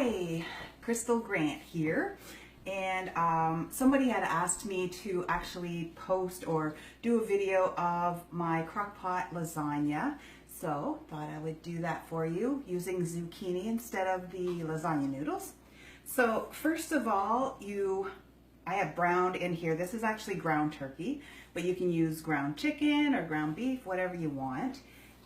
Hi, Crystal Grant here, and somebody had asked me to actually post or do a video of my crock pot lasagna, so thought I would do that for you using zucchini instead of the lasagna noodles. So first of all, I have browned in here. This is actually ground turkey, but you can use ground chicken or ground beef, whatever you want.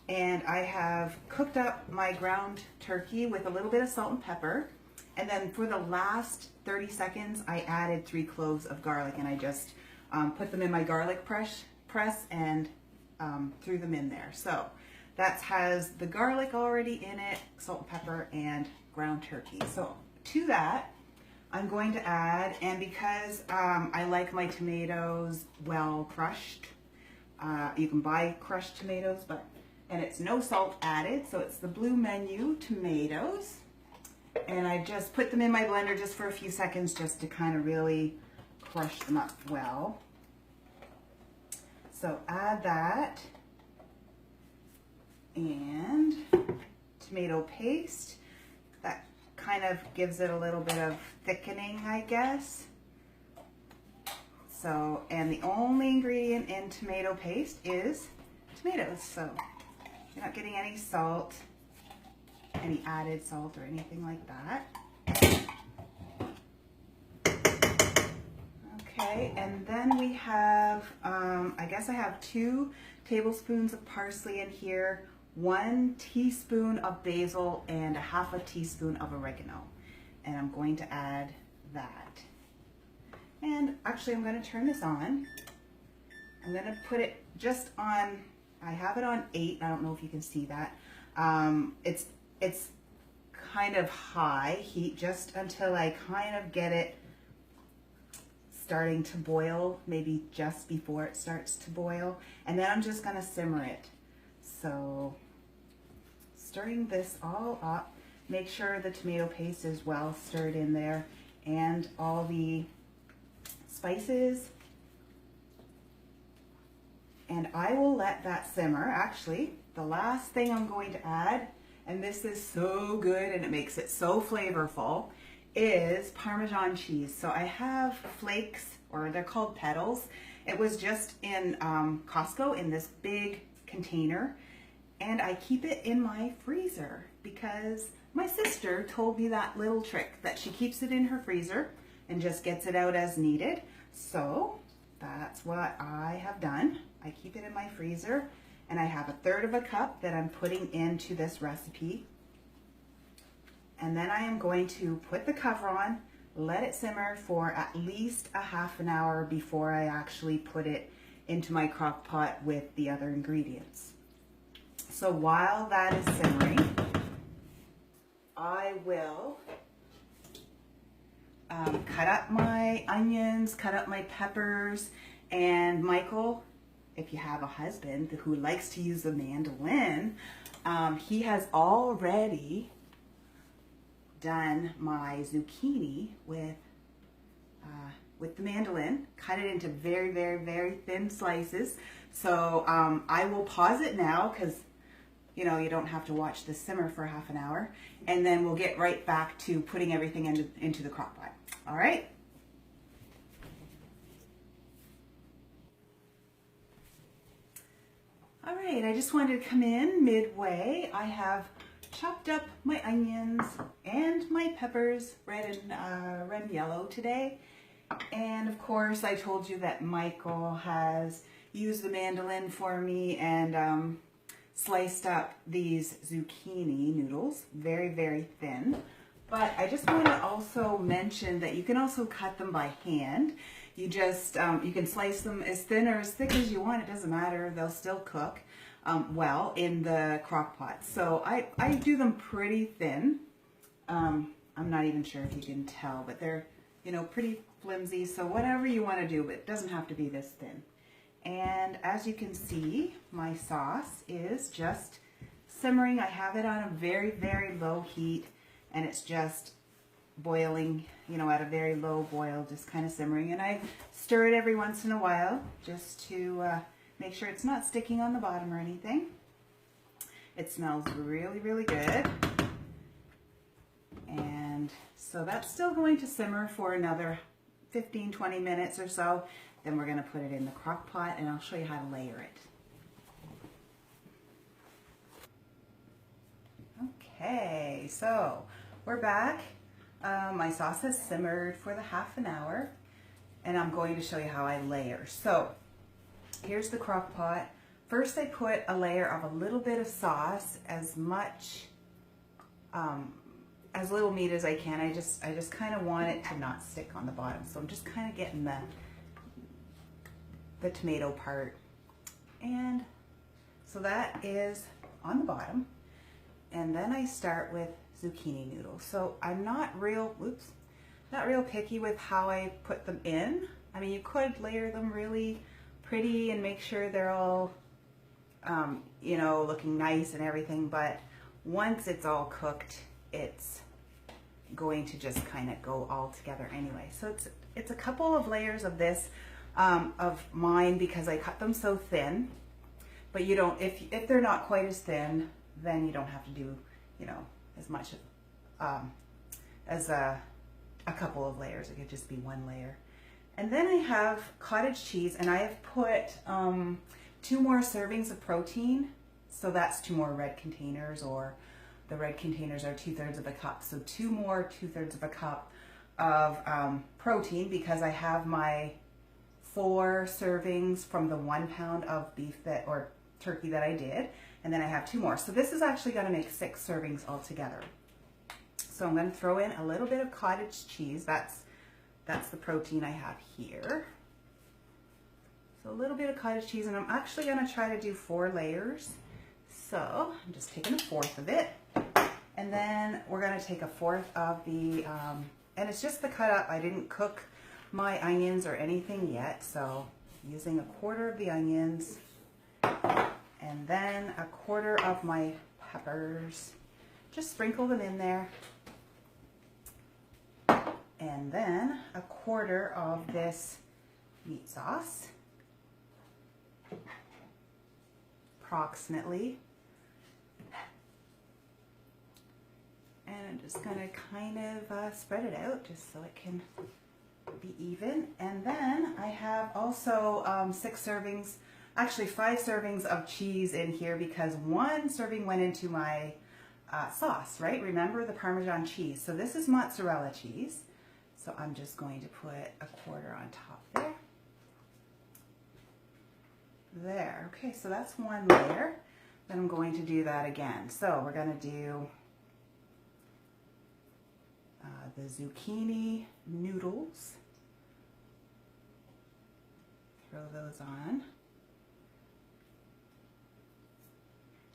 And I have cooked up my ground turkey with a little bit of salt and pepper. And then for the last 30 seconds, I added 3 cloves of garlic, and I just put them in my garlic press and threw them in there. So that has the garlic already in it, salt and pepper, and ground turkey. So to that, I'm going to add, and because I like my tomatoes well crushed, you can buy crushed tomatoes, and it's no salt added, so it's the Blue Menu tomatoes. And I just put them in my blender just for a few seconds just to kind of really crush them up well. So add that and tomato paste. That kind of gives it a little bit of thickening, I guess. So, and the only ingredient in tomato paste is tomatoes. So you're not getting any salt, any added salt or anything like that. Okay, and then we have, I guess I have 2 tablespoons of parsley in here, 1 teaspoon of basil, and a half a teaspoon of oregano. And I'm going to add that. And actually I'm going to turn this on. I'm going to put it just on, I have it on 8. I don't know if you can see that. It's kind of high heat just until I kind of get it starting to boil, maybe just before it starts to boil. And then I'm just going to simmer it. So stirring this all up, make sure the tomato paste is well stirred in there and all the spices. And I will let that simmer. Actually, the last thing I'm going to add, and this is so good and it makes it so flavorful, is Parmesan cheese. So I have flakes, or they're called petals. It was just in Costco in this big container, and I keep it in my freezer because my sister told me that little trick, that she keeps it in her freezer and just gets it out as needed. So that's what I have done. I keep it in my freezer, and I have 1/3 cup that I'm putting into this recipe. And then I am going to put the cover on, let it simmer for at least a half an hour before I actually put it into my crock pot with the other ingredients. So while that is simmering, I will cut up my onions, cut up my peppers, and Michael, if you have a husband who likes to use the mandolin, he has already done my zucchini with the mandolin, cut it into very, very, very thin slices. So I will pause it now because you don't have to watch this simmer for half an hour, and then we'll get right back to putting everything into the crock pot. All right. All right, I just wanted to come in midway. I have chopped up my onions and my peppers, red and yellow today. And of course, I told you that Michael has used the mandolin for me and sliced up these zucchini noodles, very, very thin. But I just want to also mention that you can also cut them by hand. You just, you can slice them as thin or as thick as you want. It doesn't matter. They'll still cook well in the crock pot. So I do them pretty thin. I'm not even sure if you can tell, but they're, pretty flimsy. So whatever you want to do, but it doesn't have to be this thin. And as you can see, my sauce is just simmering. I have it on a very, very low heat, and it's just boiling, at a very low boil, just kind of simmering. And I stir it every once in a while just to make sure it's not sticking on the bottom or anything. It smells really, really good. And So that's still going to simmer for another 15-20 minutes or so. Then we're going to put it in the crock pot and I'll show you how to layer it. Okay, so we're back. My sauce has simmered for the half an hour and I'm going to show you how I layer. So here's the crock pot. First I put a layer of a little bit of sauce, as much, as little meat as I can. I just kind of want it to not stick on the bottom. So I'm just kind of getting the tomato part. And so that is on the bottom. And then I start with zucchini noodles. So I'm not real picky with how I put them in. I mean, you could layer them really pretty and make sure they're all, you know, looking nice and everything. But once it's all cooked, it's going to just kind of go all together anyway. So it's a couple of layers of this, of mine, because I cut them so thin. But you don't, if they're not quite as thin, then you don't have to do, you know, as much as a couple of layers. It could just be one layer. And then I have cottage cheese, and I have put 2 more servings of protein. So that's 2 more red containers, or the red containers are 2/3 of a cup. So 2 more 2/3 of a cup of protein, because I have my 4 servings from the 1 pound of beef or turkey that I did. And then I have 2 more. So this is actually going to make 6 servings altogether. So I'm going to throw in a little bit of cottage cheese. That's the protein I have here. So a little bit of cottage cheese, and I'm actually going to try to do 4 layers. So I'm just taking 1/4 of it. And then we're going to take 1/4 of the, and it's just the cut up. I didn't cook my onions or anything yet. So using 1/4 of the onions. And then 1/4 of my peppers. Just sprinkle them in there. And then 1/4 of this meat sauce, approximately. And I'm just going to kind of spread it out just so it can be even. And then I have also 6 servings, actually 5 servings of cheese in here, because 1 serving went into my sauce, right? Remember the Parmesan cheese. So this is mozzarella cheese. So I'm just going to put 1/4 on top there. There. Okay, so that's 1 layer. Then I'm going to do that again. So we're going to do the zucchini noodles. Throw those on.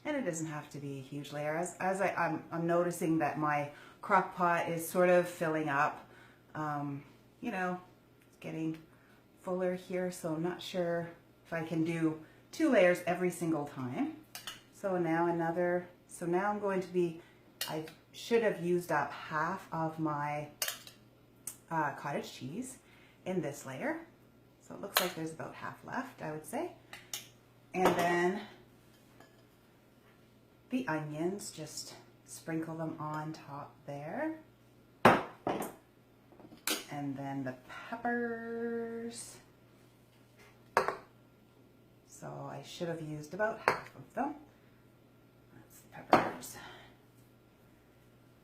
And it doesn't have to be a huge layer. As I'm noticing that my crock pot is sort of filling up. You know, it's getting fuller here, so I'm not sure if I can do 2 layers every single time. So now I'm going to be, I should have used up half of my cottage cheese in this layer. So it looks like there's about half left, I would say. And then the onions, just sprinkle them on top there. And then the peppers. So I should have used about half of them. That's the peppers.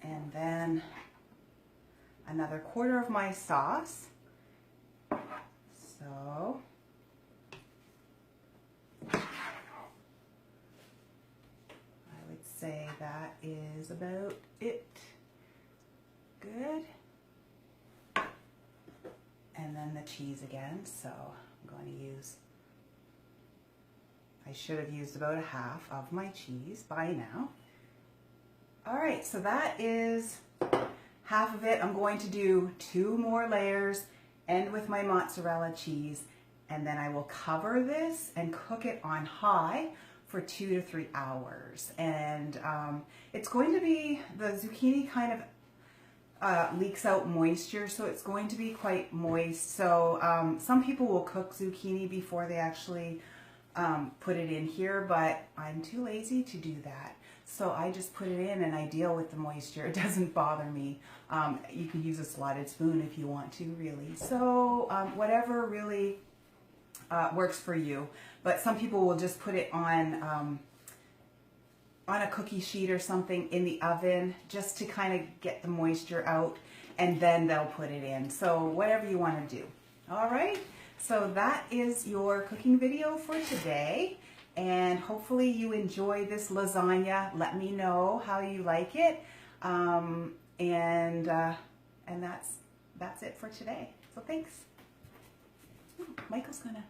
And then another 1/4 of my sauce. So I would say that is about it. Good. And then the cheese again. So I'm going to use, I should have used about 1/2 of my cheese by now. All right, so that is half of it. I'm going to do 2 more layers, end with my mozzarella cheese, and then I will cover this and cook it on high for 2 to 3 hours. And it's going to be, the zucchini kind of leaks out moisture, so it's going to be quite moist. So some people will cook zucchini before they actually put it in here, but I'm too lazy to do that. So I just put it in and I deal with the moisture. It doesn't bother me. You can use a slotted spoon if you want to, really. So whatever really works for you. But some people will just put it on a cookie sheet or something in the oven just to kind of get the moisture out, and then they'll put it in. So whatever you want to do. All right. So that is your cooking video for today. And hopefully you enjoy this lasagna. Let me know how you like it. And that's it for today. So thanks. Michael's gonna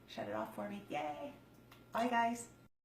shut it off for me. Yay. Bye guys.